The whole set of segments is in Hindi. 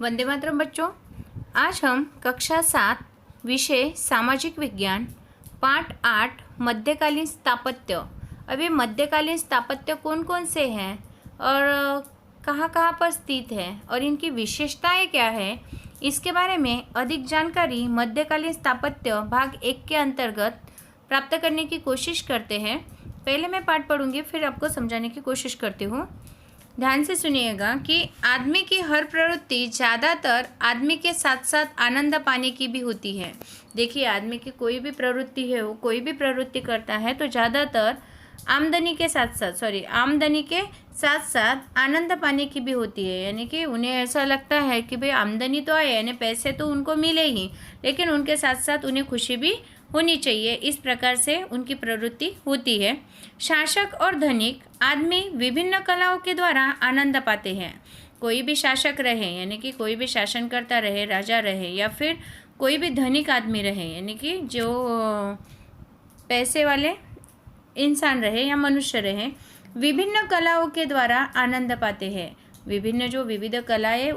वंदे मातरम बच्चों। आज हम कक्षा 7 विषय सामाजिक विज्ञान पाठ 8 मध्यकालीन स्थापत्य। अभी मध्यकालीन स्थापत्य कौन कौन से हैं और कहाँ कहाँ पर स्थित है और इनकी विशेषताएं क्या है, इसके बारे में अधिक जानकारी मध्यकालीन स्थापत्य भाग 1 के अंतर्गत प्राप्त करने की कोशिश करते हैं। पहले मैं पाठ पढ़ूंगी, फिर आपको समझाने की कोशिश करती हूँ। ध्यान से सुनिएगा कि आदमी की हर प्रवृत्ति ज़्यादातर आदमी के साथ साथ आनंद पाने की भी होती है। देखिए, आदमी की कोई भी प्रवृत्ति है, वो कोई भी प्रवृत्ति करता है तो ज़्यादातर आमदनी के साथ साथ आनंद पाने की भी होती है। यानी कि उन्हें ऐसा लगता है कि भाई आमदनी तो आए, यानी पैसे तो उनको मिले ही, लेकिन उनके साथ साथ उन्हें खुशी भी होनी चाहिए। इस प्रकार से उनकी प्रवृत्ति होती है। शासक और धनिक आदमी विभिन्न कलाओं के द्वारा आनंद पाते हैं। कोई भी शासक रहे, यानी कि कोई भी शासन करता रहे, राजा रहे, या फिर कोई भी धनिक आदमी रहे, यानी कि जो पैसे वाले इंसान रहे या मनुष्य रहे, विभिन्न कलाओं के द्वारा आनंद पाते हैं। विविध कलाएं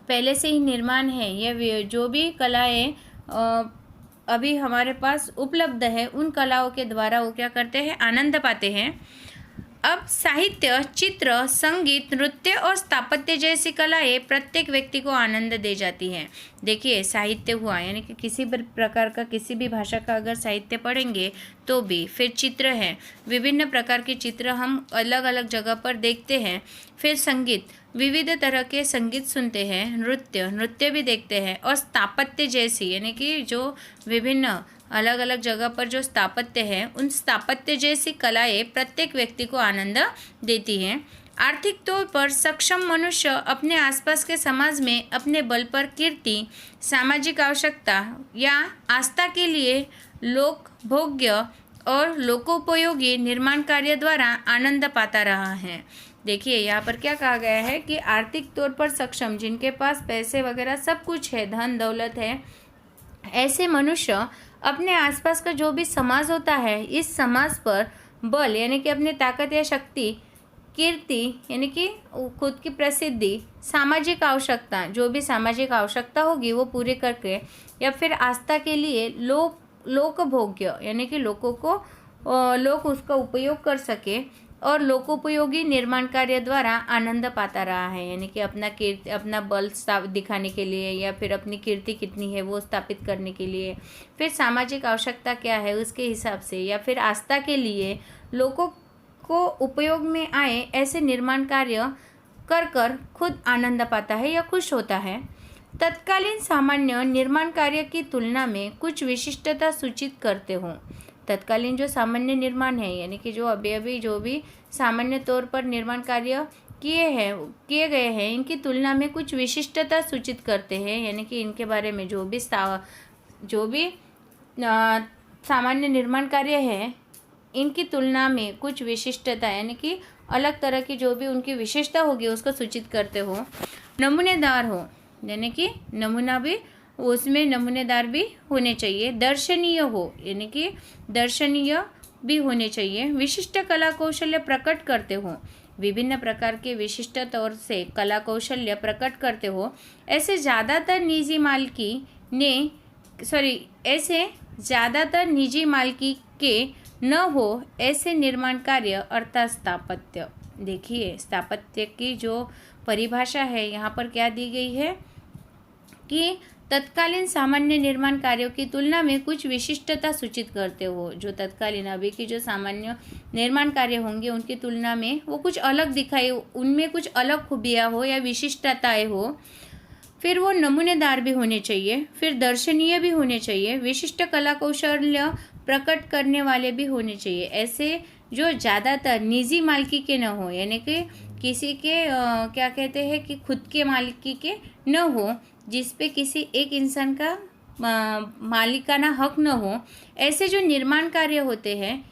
पहले से ही निर्माण है, या जो भी कलाएं अभी हमारे पास उपलब्ध है, उन कलाओं के द्वारा वो क्या करते हैं, आनंद पाते हैं। अब साहित्य, चित्र, संगीत, नृत्य और स्थापत्य जैसी कलाएं प्रत्येक व्यक्ति को आनंद दे जाती हैं। देखिए, साहित्य हुआ, यानी कि किसी भी प्रकार का, किसी भी भाषा का अगर साहित्य पढ़ेंगे तो भी। फिर चित्र है, विभिन्न प्रकार के चित्र हम अलग अलग जगह पर देखते हैं। फिर संगीत, विविध तरह के संगीत सुनते हैं। नृत्य भी देखते हैं। और स्थापत्य जैसी, यानी कि जो विभिन्न अलग अलग जगह पर जो स्थापत्य है, उन स्थापत्य जैसी कलाएं प्रत्येक व्यक्ति को आनंद देती हैं। आर्थिक तौर पर सक्षम मनुष्य अपने आसपास के समाज में अपने बल पर कीर्ति, सामाजिक आवश्यकता या आस्था के लिए लोक भोग्य और लोकोपयोगी निर्माण कार्य द्वारा आनंद पाता रहा है। देखिए, यहाँ पर क्या कहा गया है कि आर्थिक तौर पर सक्षम, जिनके पास पैसे वगैरह सब कुछ है, धन दौलत है, ऐसे मनुष्य अपने आसपास का जो भी समाज होता है, इस समाज पर बल, यानी कि अपनी ताकत या शक्ति, कीर्ति यानी कि खुद की प्रसिद्धि, सामाजिक आवश्यकता, जो भी सामाजिक आवश्यकता होगी वो पूरी करके, या फिर आस्था के लिए लोकभोग्य, यानी कि लोग उसका उपयोग कर सके, और लोकोपयोगी निर्माण कार्य द्वारा आनंद पाता रहा है। यानी कि अपना बल दिखाने के लिए, या फिर अपनी कीर्ति कितनी है वो स्थापित करने के लिए, फिर सामाजिक आवश्यकता क्या है उसके हिसाब से, या फिर आस्था के लिए लोगों को उपयोग में आए ऐसे निर्माण कार्य कर खुद आनंद पाता है या खुश होता है। तत्कालीन सामान्य निर्माण कार्य की तुलना में कुछ विशिष्टता सूचित करते हो। तत्कालीन जो सामान्य निर्माण है, यानी कि जो अभी जो भी सामान्य तौर पर निर्माण कार्य किए गए हैं, इनकी तुलना में कुछ विशिष्टता सूचित करते हैं। यानी कि इनके बारे में जो भी सामान्य निर्माण कार्य है, इनकी तुलना में कुछ विशिष्टता, यानी कि अलग तरह की जो भी उनकी विशेषता होगी उसको सूचित करते हो। नमूनेदार हो, यानी कि नमूना भी, उसमें नमूनेदार भी होने चाहिए। दर्शनीय हो, यानी कि दर्शनीय भी होने चाहिए। विशिष्ट कला कौशल्य प्रकट करते हो, विभिन्न प्रकार के विशिष्ट तौर से कला कौशल्य प्रकट करते हो। ऐसे ज़्यादातर निजी मालिकी के न हो ऐसे निर्माण कार्य अर्थात स्थापत्य। देखिए, स्थापत्य की जो परिभाषा है यहाँ पर क्या दी गई है कि तत्कालीन सामान्य निर्माण कार्यों की तुलना में कुछ विशिष्टता सूचित करते हो। जो तत्कालीन अभी की जो सामान्य निर्माण कार्य होंगे उनकी तुलना में वो कुछ अलग दिखाई, उनमें कुछ अलग खूबियाँ हो या विशिष्टताएं हो। फिर वो नमूनेदार भी होने चाहिए, फिर दर्शनीय भी होने चाहिए, विशिष्ट कला कौशल्य प्रकट करने वाले भी होने चाहिए। ऐसे जो ज़्यादातर निजी मालिकी के न हो, यानी कि किसी के क्या कहते हैं कि खुद के मालिकी के न हो, जिस पे किसी एक इंसान का मालिकाना हक न हो, ऐसे जो निर्माण कार्य होते हैं,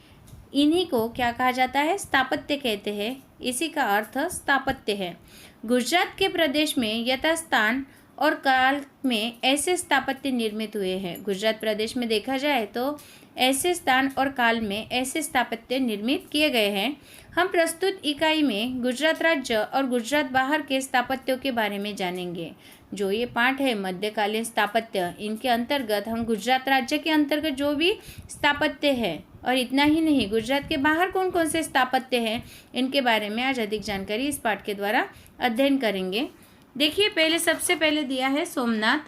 इन्हीं को क्या कहा जाता है, स्थापत्य कहते हैं। इसी का अर्थ स्थापत्य है। गुजरात के प्रदेश में यथास्थान और काल में ऐसे स्थापत्य निर्मित हुए हैं। गुजरात प्रदेश में देखा जाए तो ऐसे स्थान और काल में ऐसे स्थापत्य निर्मित किए गए हैं। हम प्रस्तुत इकाई में गुजरात राज्य और गुजरात बाहर के स्थापत्यों के बारे में जानेंगे। जो ये पाठ है मध्यकालीन स्थापत्य, इनके अंतर्गत हम गुजरात राज्य के अंतर्गत जो भी स्थापत्य है और इतना ही नहीं, गुजरात के बाहर कौन कौन से स्थापत्य हैं इनके बारे में आज अधिक जानकारी इस पाठ के द्वारा अध्ययन करेंगे। देखिए, पहले सबसे पहले दिया है सोमनाथ।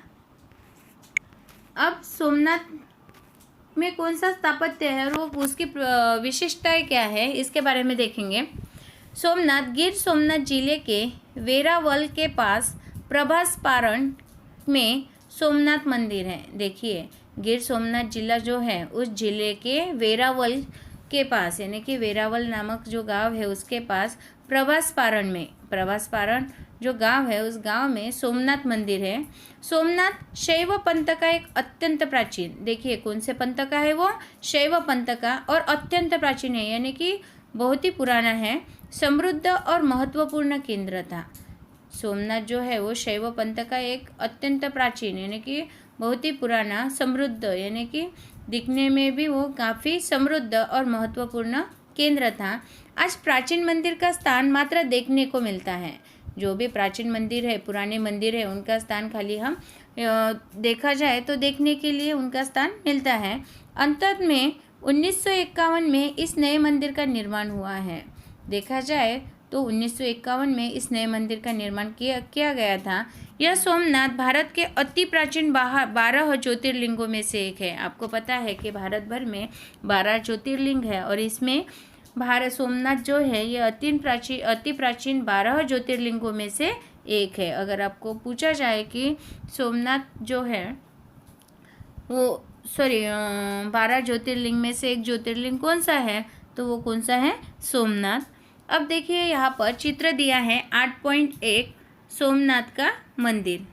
अब सोमनाथ में कौन सा स्थापत्य है और वो उसकी विशिष्टताएं क्या है इसके बारे में देखेंगे। सोमनाथ गिर सोमनाथ जिले के वेरावल के पास प्रभास पारण में सोमनाथ मंदिर है। देखिए, गिर सोमनाथ जिला जो है उस जिले के वेरावल के पास, यानी कि वेरावल नामक जो गांव है उसके पास प्रभास पारण में, प्रभास पारण जो गांव है उस गांव में सोमनाथ मंदिर है। सोमनाथ शैव पंथ का एक अत्यंत प्राचीन, देखिए कौन से पंथ का है वो, शैव पंथ का, और अत्यंत प्राचीन है यानी कि बहुत ही पुराना है, समृद्ध और महत्वपूर्ण केंद्र था। सोमनाथ जो है वो शैव पंथ का एक अत्यंत प्राचीन यानी कि बहुत ही पुराना, समृद्ध यानी कि दिखने में भी वो काफ़ी समृद्ध और महत्वपूर्ण केंद्र था। आज प्राचीन मंदिर का स्थान मात्र देखने को मिलता है। जो भी प्राचीन मंदिर है, पुराने मंदिर है, उनका स्थान खाली हम देखा जाए तो देखने के लिए उनका स्थान मिलता है। अंत में 1951 में इस नए मंदिर का निर्माण हुआ है। देखा जाए तो 1951 में इस नए मंदिर का निर्माण किया गया था। यह सोमनाथ भारत के अति प्राचीन 12 ज्योतिर्लिंगों में से एक है। आपको पता है कि भारत भर में 12 ज्योतिर्लिंग है और इसमें भारत सोमनाथ जो है ये अति प्राचीन 12 ज्योतिर्लिंगों में से एक है। अगर आपको पूछा जाए कि सोमनाथ जो है वो 12 ज्योतिर्लिंग में से एक ज्योतिर्लिंग कौन सा है, तो वो कौन सा है, सोमनाथ। अब देखिए यहाँ पर चित्र दिया है 8.1 सोमनाथ का मंदिर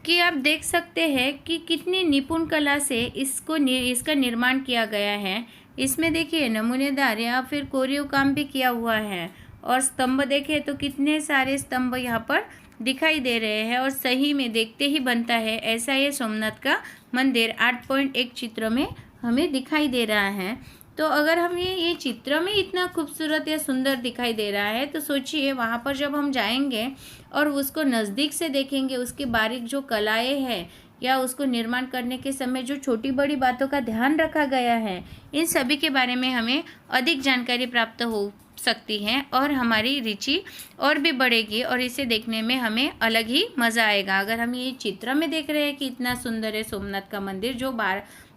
कि आप देख सकते हैं कि कितनी निपुण कला से इसका निर्माण किया गया है। इसमें देखिए नमूनेदार या फिर कोरीव काम भी किया हुआ है और स्तंभ देखें तो कितने सारे स्तंभ यहाँ पर दिखाई दे रहे हैं और सही में देखते ही बनता है ऐसा ये सोमनाथ का मंदिर 8.1 चित्र में हमें दिखाई दे रहा है। तो अगर हम ये चित्र में इतना खूबसूरत या सुंदर दिखाई दे रहा है तो सोचिए वहाँ पर जब हम जाएंगे और उसको नज़दीक से देखेंगे, उसकी बारीक जो कलाएँ हैं या उसको निर्माण करने के समय जो छोटी बड़ी बातों का ध्यान रखा गया है, इन सभी के बारे में हमें अधिक जानकारी प्राप्त हो सकती है और हमारी रुचि और भी बढ़ेगी और इसे देखने में हमें अलग ही मज़ा आएगा। अगर हम ये चित्र में देख रहे हैं कि इतना सुंदर है सोमनाथ का मंदिर जो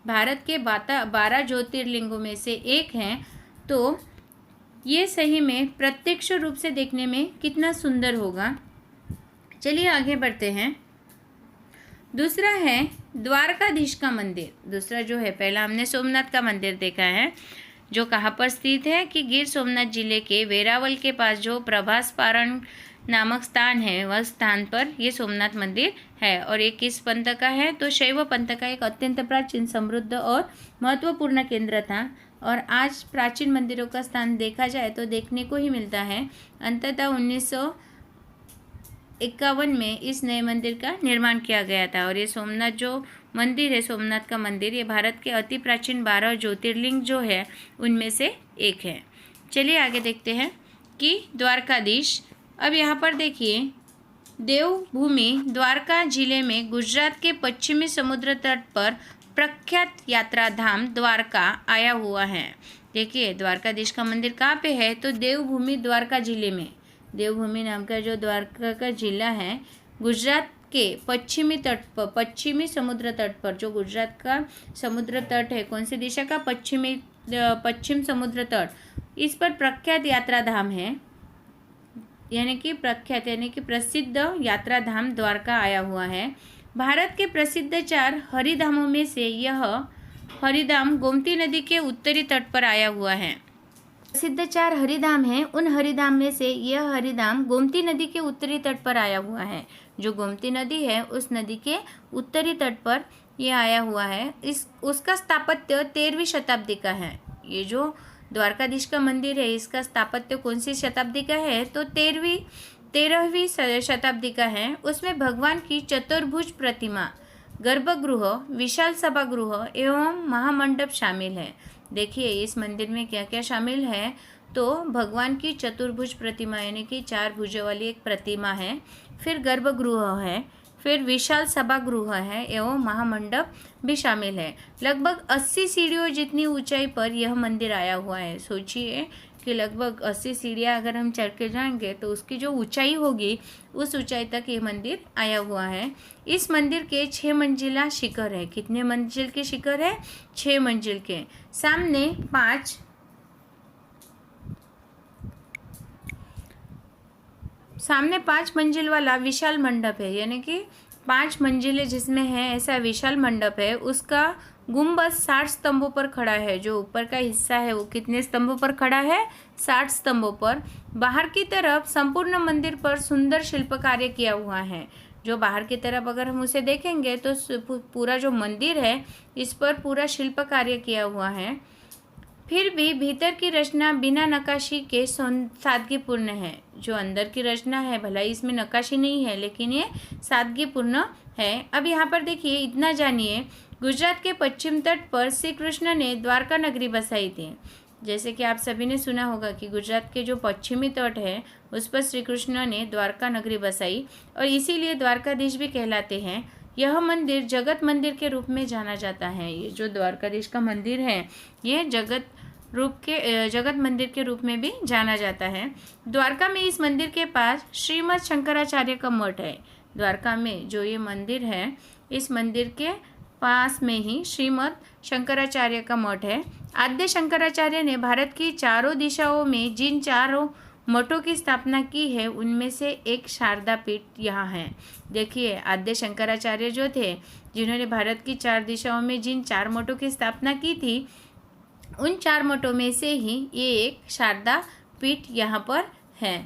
भारत के 12 ज्योतिर्लिंगों में से एक हैं, तो ये सही में प्रत्यक्ष रूप से देखने में कितना सुंदर होगा। चलिए आगे बढ़ते हैं। दूसरा है द्वारकाधीश का मंदिर। दूसरा जो है, पहला हमने सोमनाथ का मंदिर देखा है जो कहाँ पर स्थित है कि गिर सोमनाथ जिले के वेरावल के पास जो प्रभास पारण नामक स्थान है वह स्थान पर ये सोमनाथ मंदिर है। और ये किस पंथ का है, तो शैव पंथ का एक अत्यंत प्राचीन, समृद्ध और महत्वपूर्ण केंद्र था और आज प्राचीन मंदिरों का स्थान देखा जाए तो देखने को ही मिलता है। अंततः 1951 में इस नए मंदिर का निर्माण किया गया था और ये सोमनाथ जो मंदिर है, सोमनाथ का मंदिर, ये भारत के अति प्राचीन 12 ज्योतिर्लिंग जो है उनमें से एक है। चलिए आगे देखते हैं कि द्वारकाधीश। अब यहाँ पर देखिए, देवभूमि द्वारका जिले में गुजरात के पश्चिमी समुद्र तट पर प्रख्यात यात्रा धाम द्वारका आया हुआ है। देखिए द्वारकाधीश का मंदिर कहाँ पे है, तो देवभूमि द्वारका जिले में, देवभूमि नाम का जो द्वारका का जिला है गुजरात के पश्चिमी तट पर, पश्चिमी समुद्र तट पर, जो गुजरात का समुद्र तट है कौन सी दिशा का, पश्चिम समुद्र तट, इस पर प्रख्यात यात्रा धाम है, यानी कि प्रख्यात यानी कि प्रसिद्ध यात्रा धाम द्वारका आया हुआ है। भारत के प्रसिद्ध 4 हरिधामों में से यह हरिधाम गोमती नदी के उत्तरी तट पर आया हुआ है। प्रसिद्ध 4 हरिधाम हैं, उन हरिधाम में से यह हरिधाम गोमती नदी के उत्तरी तट पर आया हुआ है। जो गोमती नदी है उस नदी के उत्तरी तट पर यह आया हुआ है। उसका स्थापत्य 13वीं शताब्दी का है। ये जो द्वारकाधीश का मंदिर है इसका स्थापत्य कौन सी शताब्दी का है, तो 13वीं 13वीं शताब्दी का है। उसमें भगवान की चतुर्भुज प्रतिमा, गर्भगृह, विशाल सभागृह एवं महामंडप शामिल है। देखिए इस मंदिर में क्या क्या शामिल है, तो भगवान की चतुर्भुज प्रतिमा यानी कि 4 भुजों वाली एक प्रतिमा है, फिर गर्भगृह है, फिर विशाल सभागृह है एवं महामंडप भी शामिल है। लगभग 80 सीढ़ियों जितनी ऊंचाई पर यह मंदिर आया हुआ है। सोचिए कि लगभग 80 सीढ़ियाँ अगर हम चढ़ के जाएंगे तो उसकी जो ऊंचाई होगी उस ऊंचाई तक ये मंदिर आया हुआ है। इस मंदिर के 6 मंजिला शिखर है। कितने मंजिल के शिखर है? 6 मंजिल के। सामने 5 मंजिल वाला विशाल मंडप है, यानी कि 5 मंजिलें जिसमें है ऐसा विशाल मंडप है। उसका गुंबद 60 स्तंभों पर खड़ा है। जो ऊपर का हिस्सा है वो कितने स्तंभों पर खड़ा है? 60 स्तंभों पर। बाहर की तरफ संपूर्ण मंदिर पर सुंदर शिल्प कार्य किया हुआ है। जो बाहर की तरफ अगर हम उसे देखेंगे तो पूरा जो मंदिर है इस पर पूरा शिल्प कार्य किया हुआ है। फिर भी भीतर की रचना बिना नक्काशी के सादगीपूर्ण है। जो अंदर की रचना है भला इसमें नक्काशी नहीं है लेकिन ये सादगीपूर्ण है। अब यहाँ पर देखिए, इतना जानिए, गुजरात के पश्चिम तट पर श्री कृष्ण ने द्वारका नगरी बसाई थी। जैसे कि आप सभी ने सुना होगा कि गुजरात के जो पश्चिमी तट है उस पर श्री कृष्ण ने द्वारका नगरी बसाई और इसीलिए द्वारकाधीश भी कहलाते हैं। यह मंदिर जगत मंदिर के रूप में जाना जाता है। ये जो द्वारकाधीश का मंदिर है ये जगत मंदिर के रूप में भी जाना जाता है। द्वारका में इस मंदिर के पास श्रीमद शंकराचार्य का मठ है। द्वारका में जो ये मंदिर है इस मंदिर के पास में ही श्रीमद शंकराचार्य का मठ है। आद्य शंकराचार्य ने भारत की चारों दिशाओं में जिन चारों मठों की स्थापना की है उनमें से एक शारदा पीठ यहाँ है। देखिए आद्य शंकराचार्य जो थे जिन्होंने भारत की 4 दिशाओं में जिन 4 मठों की स्थापना की थी उन 4 मठों में से ही ये एक शारदा पीठ यहाँ पर है।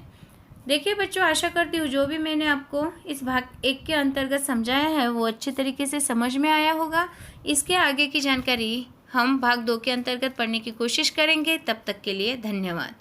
देखिए बच्चों, आशा करती हूँ जो भी मैंने आपको इस भाग 1 के अंतर्गत समझाया है वो अच्छे तरीके से समझ में आया होगा। इसके आगे की जानकारी हम भाग 2 के अंतर्गत पढ़ने की कोशिश करेंगे। तब तक के लिए धन्यवाद।